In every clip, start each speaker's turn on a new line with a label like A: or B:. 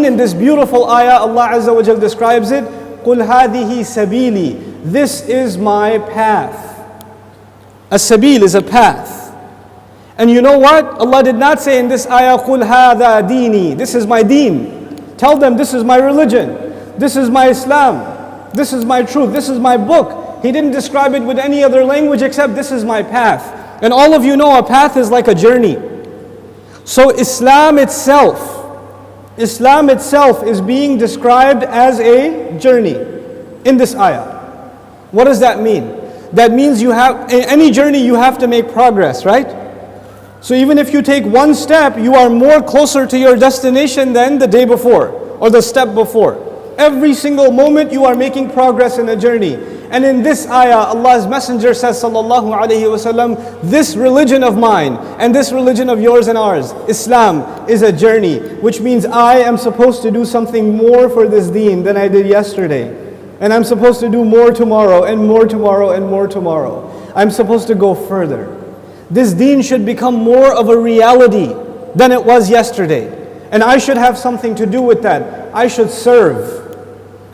A: in this beautiful ayah, Allah Azza wa Jal describes it, قُلْ هَذِهِ سَبِيلِي. This is my path. A sabil is a path. And you know what? Allah did not say in this ayah, قُلْ هَذَا دِينِي. This is my deen. Tell them this is my religion. This is my Islam. This is my truth. This is my book. He didn't describe it with any other language except this is my path. And all of you know a path is like a journey. So Islam itself is being described as a journey in this ayah. What does that mean? That means in any journey you have to make progress, right? So even if you take one step, you are more closer to your destination than the day before or the step before. Every single moment you are making progress in a journey. And in this ayah, Allah's Messenger says, sallallahu alayhi wasallam, this religion of mine and this religion of yours and ours, Islam, is a journey, which means I am supposed to do something more for this deen than I did yesterday. And I'm supposed to do more tomorrow and more tomorrow and more tomorrow. I'm supposed to go further. This deen should become more of a reality than it was yesterday. And I should have something to do with that. I should serve.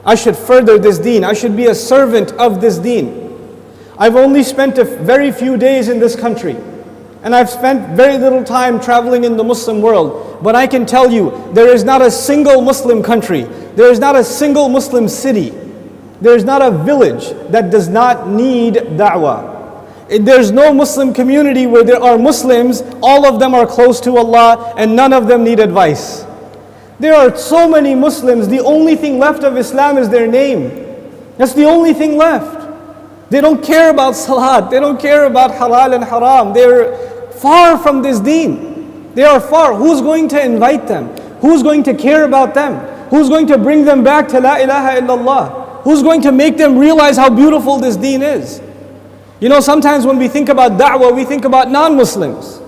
A: I should further this deen. I should be a servant of this deen. I've only spent a very few days in this country. And I've spent very little time traveling in the Muslim world. But I can tell you, there is not a single Muslim country. There is not a single Muslim city. There is not a village that does not need da'wah. There's no Muslim community where there are Muslims, all of them are close to Allah, and none of them need advice. There are so many Muslims, the only thing left of Islam is their name. That's the only thing left. They don't care about salat, they don't care about halal and haram. They're far from this deen. They are far. Who's going to invite them? Who's going to care about them? Who's going to bring them back to La ilaha illallah? Who's going to make them realize how beautiful this deen is? You know, sometimes when we think about da'wah, we think about non-Muslims.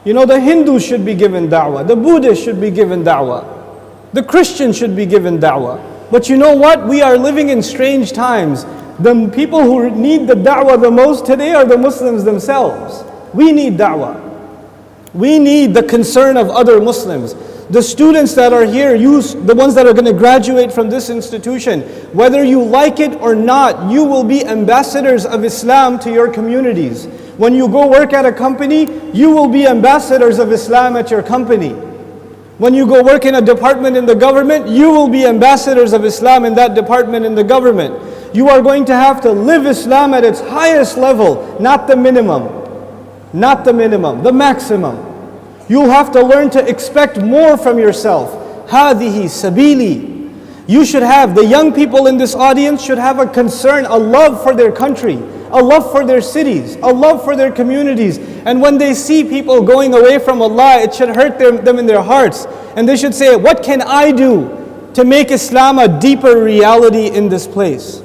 A: You know, the Hindus should be given da'wah, the Buddhists should be given da'wah, the Christians should be given da'wah. But you know what? We are living in strange times. The people who need the da'wah the most today are the Muslims themselves. We need da'wah. We need the concern of other Muslims. The students that are here, the ones that are going to graduate from this institution, whether you like it or not, you will be ambassadors of Islam to your communities. When you go work at a company, you will be ambassadors of Islam at your company. When you go work in a department in the government, you will be ambassadors of Islam in that department in the government. You are going to have to live Islam at its highest level, not the minimum. Not the minimum, the maximum. You'll have to learn to expect more from yourself. هَذِهِ sabili. You should have, the young people in this audience should have a concern, a love for their country, a love for their cities, a love for their communities. And when they see people going away from Allah, it should hurt them in their hearts. And they should say, what can I do to make Islam a deeper reality in this place?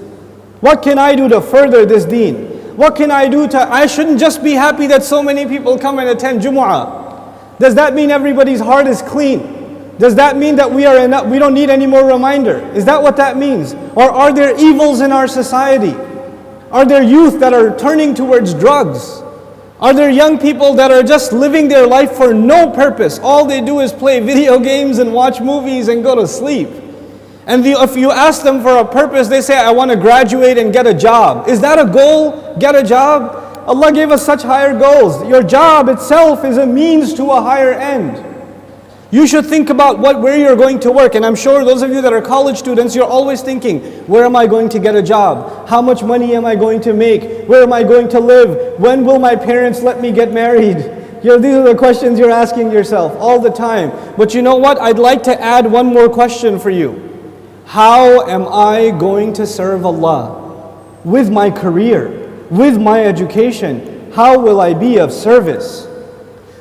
A: What can I do to further this deen? What can I do I shouldn't just be happy that so many people come and attend Jumu'ah. Does that mean everybody's heart is clean? Does that mean that we don't need any more reminder? Is that what that means? Or are there evils in our society? Are there youth that are turning towards drugs? Are there young people that are just living their life for no purpose? All they do is play video games and watch movies and go to sleep. And if you ask them for a purpose, they say, I want to graduate and get a job. Is that a goal? Get a job? Allah gave us such higher goals. Your job itself is a means to a higher end. You should think about where you're going to work. And I'm sure those of you that are college students, you're always thinking, where am I going to get a job? How much money am I going to make? Where am I going to live? When will my parents let me get married? These are the questions you're asking yourself all the time. But you know what? I'd like to add one more question for you. How am I going to serve Allah? With my career, with my education, how will I be of service?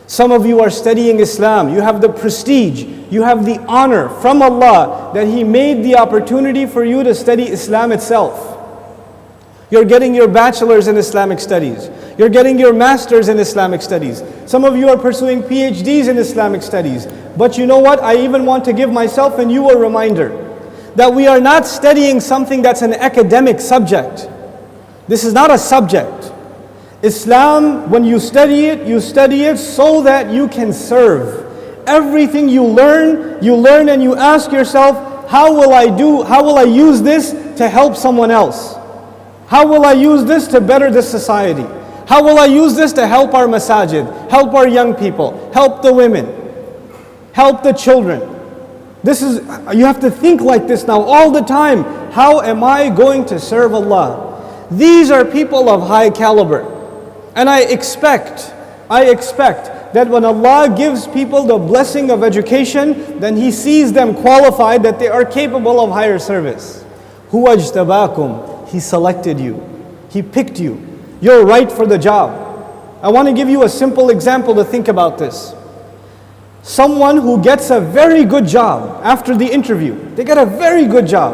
A: Some of you are studying Islam. You have the prestige, you have the honor from Allah that He made the opportunity for you to study Islam itself. You're getting your bachelor's in Islamic studies. You're getting your master's in Islamic studies. Some of you are pursuing PhDs in Islamic studies. But you know what? I even want to give myself and you a reminder that we are not studying something that's an academic subject. This is not a subject. Islam, when you study it so that you can serve. everything you learn and you ask yourself, how will I use this to help someone else? How will I use this to better this society? How will I use this to help our masajid, help our young people, help the women, help the children? You have to think like this now all the time. How am I going to serve Allah? These are people of high caliber. And I expect that when Allah gives people the blessing of education, then He sees them qualified, that they are capable of higher service. Huwa ajtabakum. He selected you. He picked you. You're right for the job. I want to give you a simple example to think about this. Someone who gets a very good job after the interview, they get a very good job.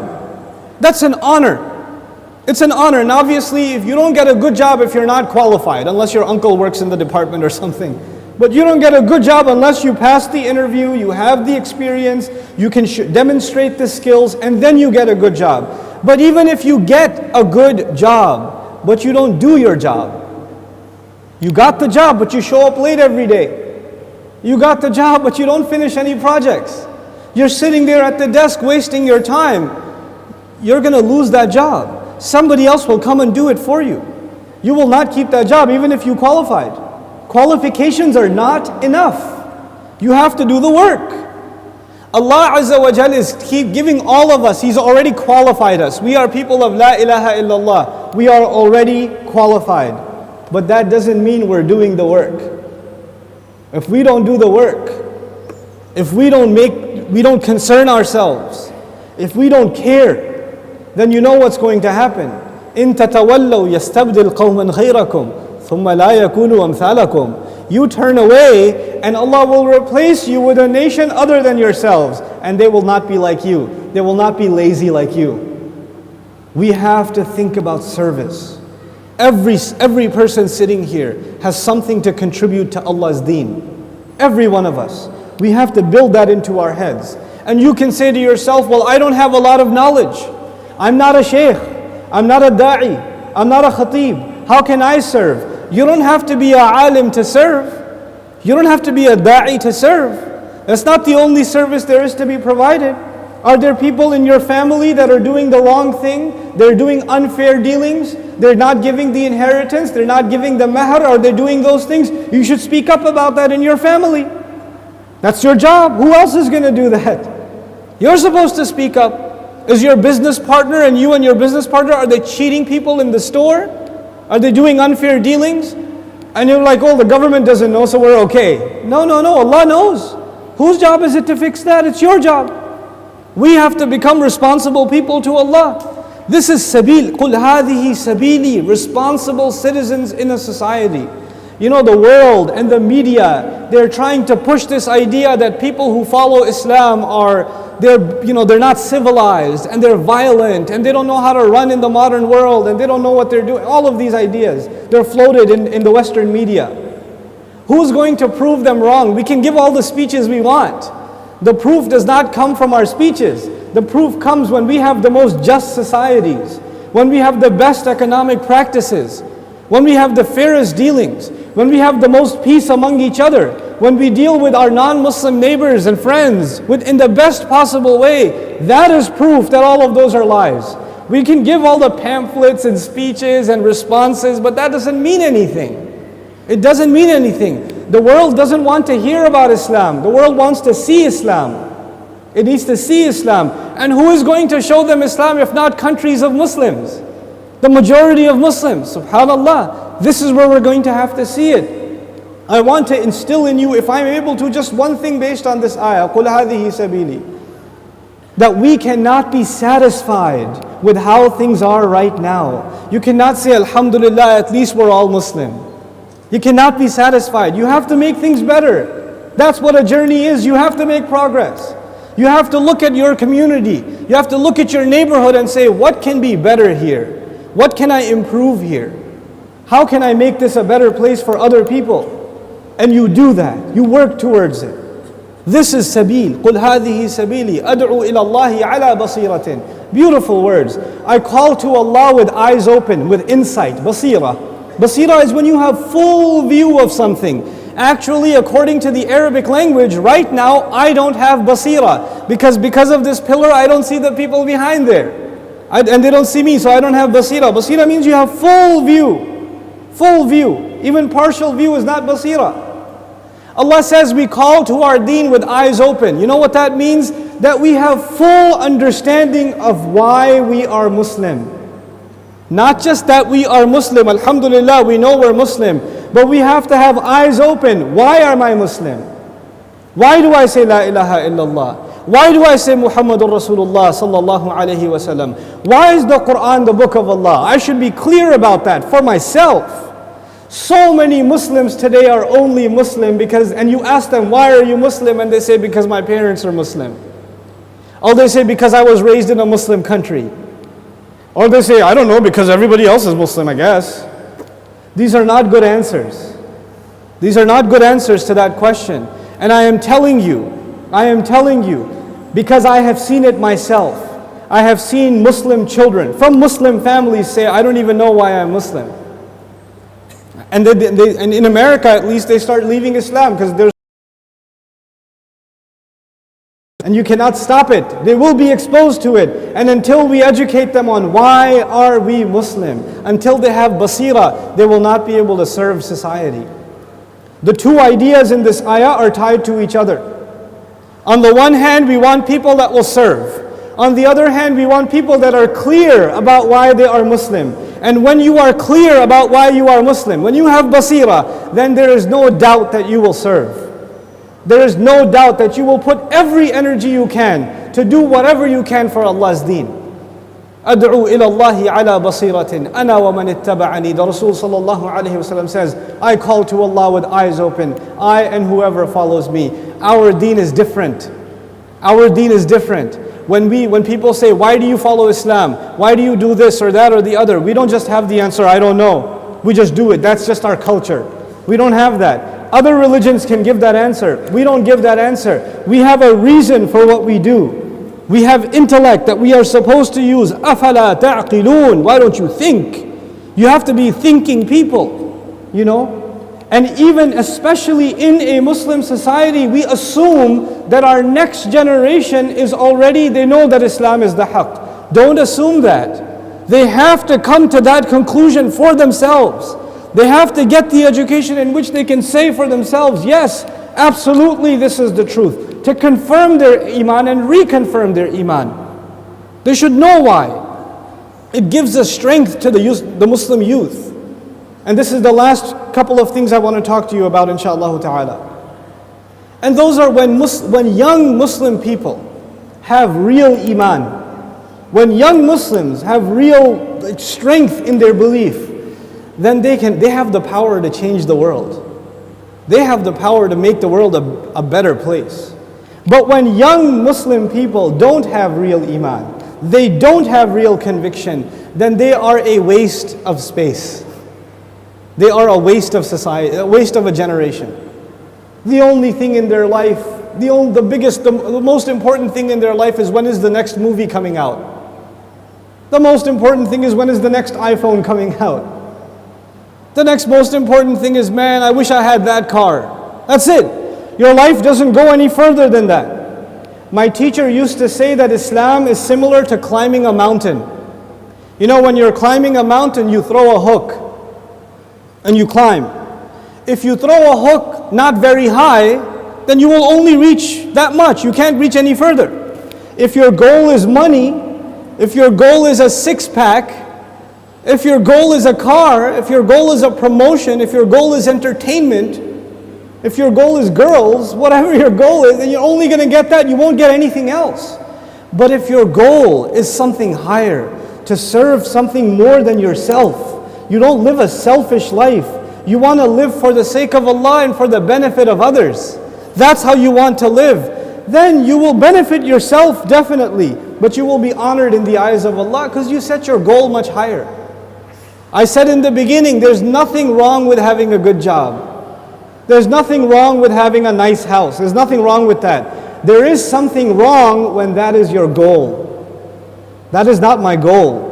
A: That's an honor. It's an honor. And obviously, if you don't get a good job if you're not qualified, unless your uncle works in the department or something. But you don't get a good job unless you pass the interview, you have the experience, you can demonstrate the skills, and then you get a good job. But even if you get a good job, but you don't do your job, you got the job, but you show up late every day. You got the job, but you don't finish any projects. You're sitting there at the desk wasting your time. You're going to lose that job. Somebody else will come and do it for you. You will not keep that job even if you qualified. Qualifications are not enough. You have to do the work. Allah Azza wa Jal is keep giving all of us. He's already qualified us. We are people of La ilaha illallah. We are already qualified. But that doesn't mean we're doing the work. If we don't do the work, if we don't concern ourselves, if we don't care, then you know what's going to happen. إِن تَتَوَلَّوْا يَسْتَبْدِلْ قَوْمًا غَيْرَكُمْ ثُمَّ لَا يَكُونُوا أَمْثَالَكُمْ. You turn away and Allah will replace you with a nation other than yourselves, and they will not be like you. They will not be lazy like you. We have to think about service. Every person sitting here has something to contribute to Allah's deen. Every one of us. We have to build that into our heads. And you can say to yourself, well, I don't have a lot of knowledge. I'm not a sheikh. I'm not a da'i. I'm not a khatib. How can I serve? You don't have to be a alim to serve. You don't have to be a da'i to serve. That's not the only service there is to be provided. Are there people in your family that are doing the wrong thing? They're doing unfair dealings. They're not giving the inheritance. They're not giving the mahr. Are they doing those things? You should speak up about that in your family. That's your job. Who else is going to do that? You're supposed to speak up. Is your business partner and you and your business partner, are they cheating people in the store? Are they doing unfair dealings? And you're like, oh, the government doesn't know, so we're okay. No. Allah knows. Whose job is it to fix that? It's your job. We have to become responsible people to Allah. This is sabil. قُلْ هَذِهِ سَبِيلِي. Responsible citizens in a society. You know, the world and the media, they're trying to push this idea that people who follow Islam they're not civilized and they're violent and they don't know how to run in the modern world and they don't know what they're doing. All of these ideas, they're floated in the Western media. Who's going to prove them wrong? We can give all the speeches we want. The proof does not come from our speeches. The proof comes when we have the most just societies, when we have the best economic practices, when we have the fairest dealings, when we have the most peace among each other, when we deal with our non-Muslim neighbors and friends in the best possible way. That is proof that all of those are lies. We can give all the pamphlets and speeches and responses, but that doesn't mean anything. It doesn't mean anything. The world doesn't want to hear about Islam. The world wants to see Islam. It needs to see Islam. And who is going to show them Islam if not countries of Muslims? The majority of Muslims. SubhanAllah. This is where we're going to have to see it. I want to instill in you, if I'm able to, just one thing based on this ayah. قُلْ هَذِهِ سَبِيلِي. That we cannot be satisfied with how things are right now. You cannot say, Alhamdulillah, at least we're all Muslim. You cannot be satisfied. You have to make things better. That's what a journey is. You have to make progress. You have to look at your community. You have to look at your neighborhood and say, what can be better here? What can I improve here? How can I make this a better place for other people? And you do that. You work towards it. This is sabil. قُلْ هَذِهِ سَبِيلِي أَدْعُو إِلَى اللَّهِ عَلَى بَصِيرَةٍ. Beautiful words. I call to Allah with eyes open, with insight, basira. Basira is when you have full view of something. Actually, according to the Arabic language, right now, I don't have basira. Because of this pillar, I don't see the people behind there. And they don't see me, so I don't have basira. Basira means you have full view. Full view. Even partial view is not basira. Allah says we call to our deen with eyes open. You know what that means? That we have full understanding of why we are Muslim. Not just that we are Muslim, alhamdulillah, we know we're Muslim, but we have to have eyes open. Why am I Muslim? Why do I say La ilaha illallah? Why do I say Muhammadur Rasulullah sallallahu alayhi wa sallam? Why is the Quran the book of Allah? I should be clear about that for myself. So many Muslims today are only Muslim because, and you ask them, why are you Muslim? And they say, because my parents are Muslim. Or they say, because I was raised in a Muslim country. Or they say, I don't know, because everybody else is Muslim, I guess. These are not good answers. These are not good answers to that question. And I am telling you, because I have seen it myself. I have seen Muslim children from Muslim families say, I don't even know why I'm Muslim. And in America, at least, they start leaving Islam because there's, and you cannot stop it. They will be exposed to it. And until we educate them on why are we Muslim, until they have basira, they will not be able to serve society. The two ideas in this ayah are tied to each other. On the one hand, we want people that will serve. On the other hand, we want people that are clear about why they are Muslim. And when you are clear about why you are Muslim, when you have basira, then there is no doubt that you will serve. There is no doubt that you will put every energy you can to do whatever you can for Allah's deen. أدعو إلى الله على بصيرة أنا ومن اتبعني. The Rasul sallallahu alayhi wasallam says, I call to Allah with eyes open, I and whoever follows me. Our deen is different. Our deen is different. When people say, why do you follow Islam? Why do you do this or that or the other? We don't just have the answer, I don't know. We just do it. That's just our culture. We don't have that. Other religions can give that answer. We don't give that answer. We have a reason for what we do. We have intellect that we are supposed to use. أَفَلَا تَعْقِلُونَ. Why don't you think? You have to be thinking people, you know. And even especially in a Muslim society, we assume that our next generation is already, they know that Islam is the haqq. Don't assume that. They have to come to that conclusion for themselves. They have to get the education in which they can say for themselves, yes, absolutely this is the truth. To confirm their iman and reconfirm their iman. They should know why. It gives us strength to the Muslim youth. And this is the last couple of things I want to talk to you about, inshaAllah ta'ala. And those are when young Muslim people have real iman. When young Muslims have real strength in their belief, then they have the power to change the world. They have the power to make the world a better place. But when young Muslim people don't have real iman, they don't have real conviction, then they are a waste of space. They are a waste of society, a waste of a generation. The only thing in their life, the most important thing in their life is when is the next movie coming out. The most important thing is when is the next iPhone coming out. The next most important thing is, man, I wish I had that car. That's it. Your life doesn't go any further than that. My teacher used to say that Islam is similar to climbing a mountain. You know, when you're climbing a mountain, you throw a hook and you climb. If you throw a hook not very high, then you will only reach that much. You can't reach any further. If your goal is money, if your goal is a six-pack, if your goal is a car, if your goal is a promotion, if your goal is entertainment, if your goal is girls, whatever your goal is, then you're only going to get that, you won't get anything else. But if your goal is something higher, to serve something more than yourself, you don't live a selfish life, you want to live for the sake of Allah and for the benefit of others, that's how you want to live, then you will benefit yourself definitely, but you will be honored in the eyes of Allah because you set your goal much higher. I said in the beginning, there's nothing wrong with having a good job. There's nothing wrong with having a nice house. There's nothing wrong with that. There is something wrong when that is your goal. That is not my goal.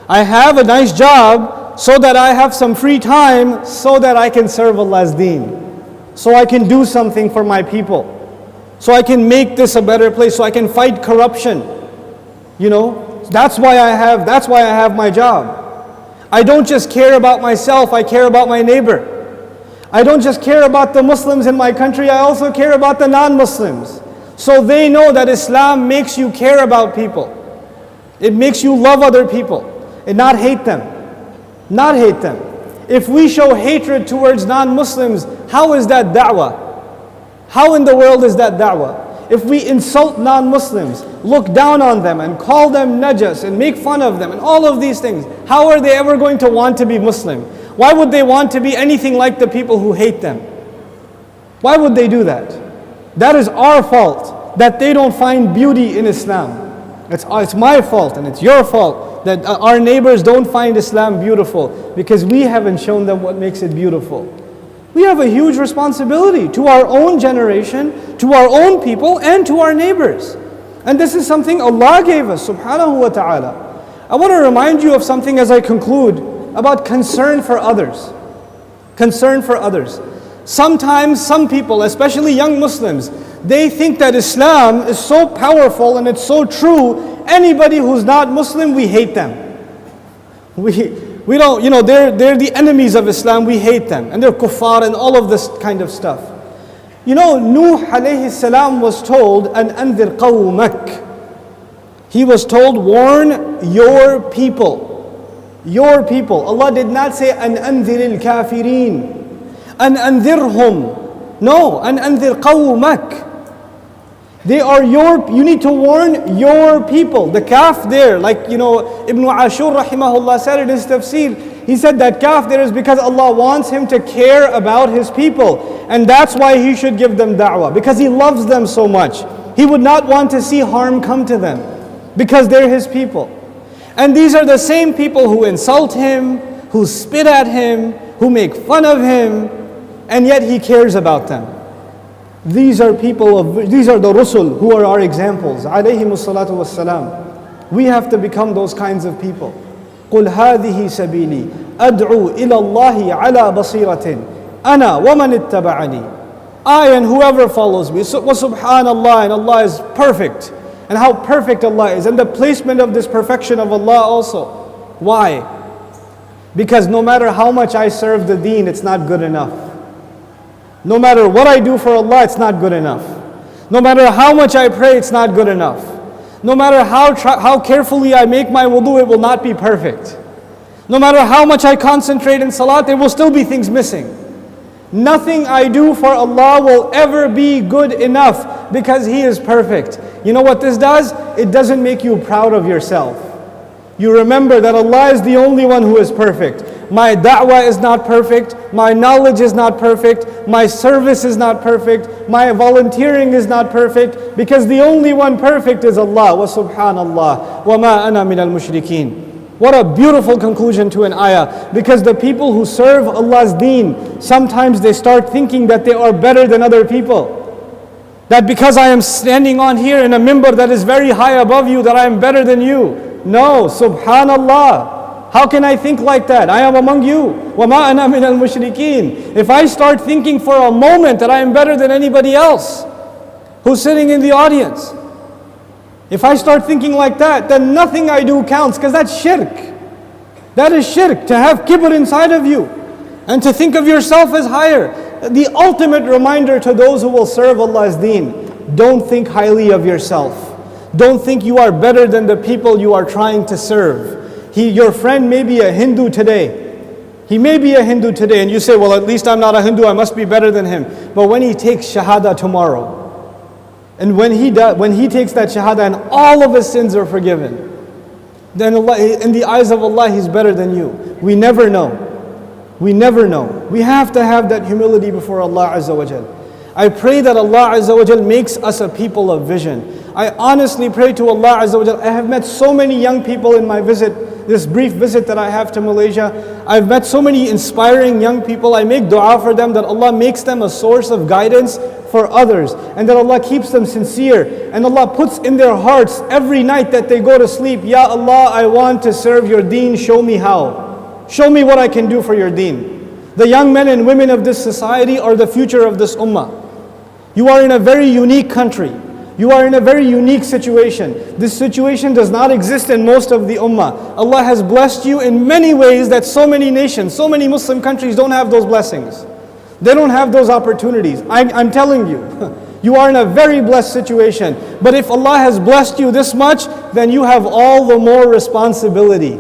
A: I have a nice job so that I have some free time so that I can serve Allah's deen. so I can do something for my people, so I can make this a better place, so I can fight corruption. That's why I have my job. I don't just care about myself, I care about my neighbor. I don't just care about the Muslims in my country, I also care about the non-Muslims. So they know that Islam makes you care about people. It makes you love other people and not hate them. Not hate them. If we show hatred towards non-Muslims, how is that da'wah? How in the world is that da'wah? If we insult non-Muslims, look down on them and call them najas and make fun of them and all of these things, how are they ever going to want to be Muslim? Why would they want to be anything like the people who hate them? Why would they do that? That is our fault, that they don't find beauty in Islam. It's my fault and it's your fault that our neighbors don't find Islam beautiful because we haven't shown them what makes it beautiful. We have a huge responsibility to our own generation, to our own people, and to our neighbors. And this is something Allah gave us, subhanahu wa ta'ala. I want to remind you of something as I conclude about concern for others. Concern for others. Sometimes some people, especially young Muslims, they think that Islam is so powerful and it's so true, anybody who's not Muslim, we hate them. We don't, they're the enemies of Islam, we hate them. And they're kuffar and all of this kind of stuff. Nuh alayhi salam was told, an anzir qawmak. He was told, warn your people. Your people. Allah did not say, an anzir al-kafirin. An anzirhum. No, an anzir qawmak. They are you need to warn your people. The kaf there, like Ibn Ashur rahimahullah said in his tafsir, he said that kaf there is because Allah wants him to care about his people. And that's why he should give them da'wah, because he loves them so much. He would not want to see harm come to them, because they're his people. And these are the same people who insult him, who spit at him, who make fun of him, and yet he cares about them. These are the Rusul who are our examples. Alayhimu salatu wassalam. We have to become those kinds of people. قُلْ هَذِهِ سَبِيلِي أَدْعُو إِلَى اللَّهِ عَلَى بَصِيرَةٍ أَنَا وَمَنِ اتَّبَعَنِي. I and whoever follows me. Subhanallah, and Allah is perfect. And how perfect Allah is. And the placement of this perfection of Allah also. Why? Because no matter how much I serve the deen, it's not good enough. No matter what I do for Allah, it's not good enough. No matter how much I pray, it's not good enough. No matter how carefully I make my wudu, it will not be perfect. No matter how much I concentrate in salat, there will still be things missing. Nothing I do for Allah will ever be good enough because He is perfect. You know what this does? It doesn't make you proud of yourself. You remember that Allah is the only one who is perfect. My da'wah is not perfect, my knowledge is not perfect, my service is not perfect, my volunteering is not perfect, because the only one perfect is Allah. Wa subhanallah, wa ma ana min al-mushrikeen. What a beautiful conclusion to an ayah, because the people who serve Allah's deen, sometimes they start thinking that they are better than other people. That because I am standing on here in a mimbar that is very high above you, that I am better than you. No, subhanallah. How can I think like that? I am among you. وَمَا أَنَا مِنَ الْمُشْرِكِينَ. If I start thinking for a moment that I am better than anybody else who's sitting in the audience, if I start thinking like that, then nothing I do counts, because that's shirk. That is shirk, to have kibr inside of you and to think of yourself as higher. The ultimate reminder to those who will serve Allah's deen, don't think highly of yourself. Don't think you are better than the people you are trying to serve. Your friend may be a Hindu today. He may be a Hindu today, and you say, well, at least I'm not a Hindu, I must be better than him. But when he takes Shahada tomorrow, and when he takes that Shahada and all of his sins are forgiven, then Allah, in the eyes of Allah, he's better than you. We never know. We never know. We have to have that humility before Allah Azza wa Jal. I pray that Allah Azza wa Jal makes us a people of vision. I honestly pray to Allah Azza wa Jal. I have met so many young people in my visit, this brief visit that I have to Malaysia. I've met so many inspiring young people. I make dua for them that Allah makes them a source of guidance for others, and that Allah keeps them sincere, and Allah puts in their hearts every night that they go to sleep, Ya Allah, I want to serve your deen, show me how. Show me what I can do for your deen. The young men and women of this society are the future of this ummah. You are in a very unique country. You are in a very unique situation. This situation does not exist in most of the ummah. Allah has blessed you in many ways that so many nations, so many Muslim countries don't have those blessings. They don't have those opportunities. I'm telling you, you are in a very blessed situation. But if Allah has blessed you this much, then you have all the more responsibility.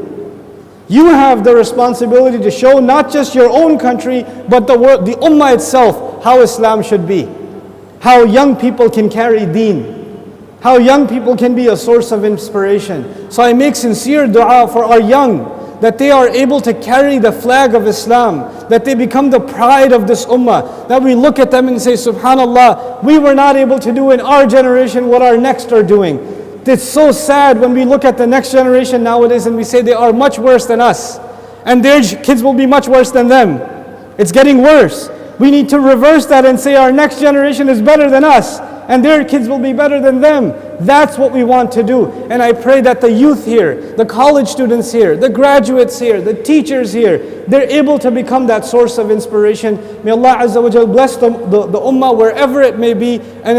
A: You have the responsibility to show not just your own country, but the world, the ummah itself, how Islam should be. How young people can carry deen. How young people can be a source of inspiration. So I make sincere dua for our young, that they are able to carry the flag of Islam, that they become the pride of this ummah, that we look at them and say, subhanallah, we were not able to do in our generation what our next are doing. It's so sad when we look at the next generation nowadays and we say they are much worse than us, and their kids will be much worse than them. It's getting worse. We need to reverse that and say our next generation is better than us, and their kids will be better than them. That's what we want to do. And I pray that the youth here, the college students here, the graduates here, the teachers here, they're able to become that source of inspiration. May Allah Azza wa Jal bless the ummah wherever it may be, and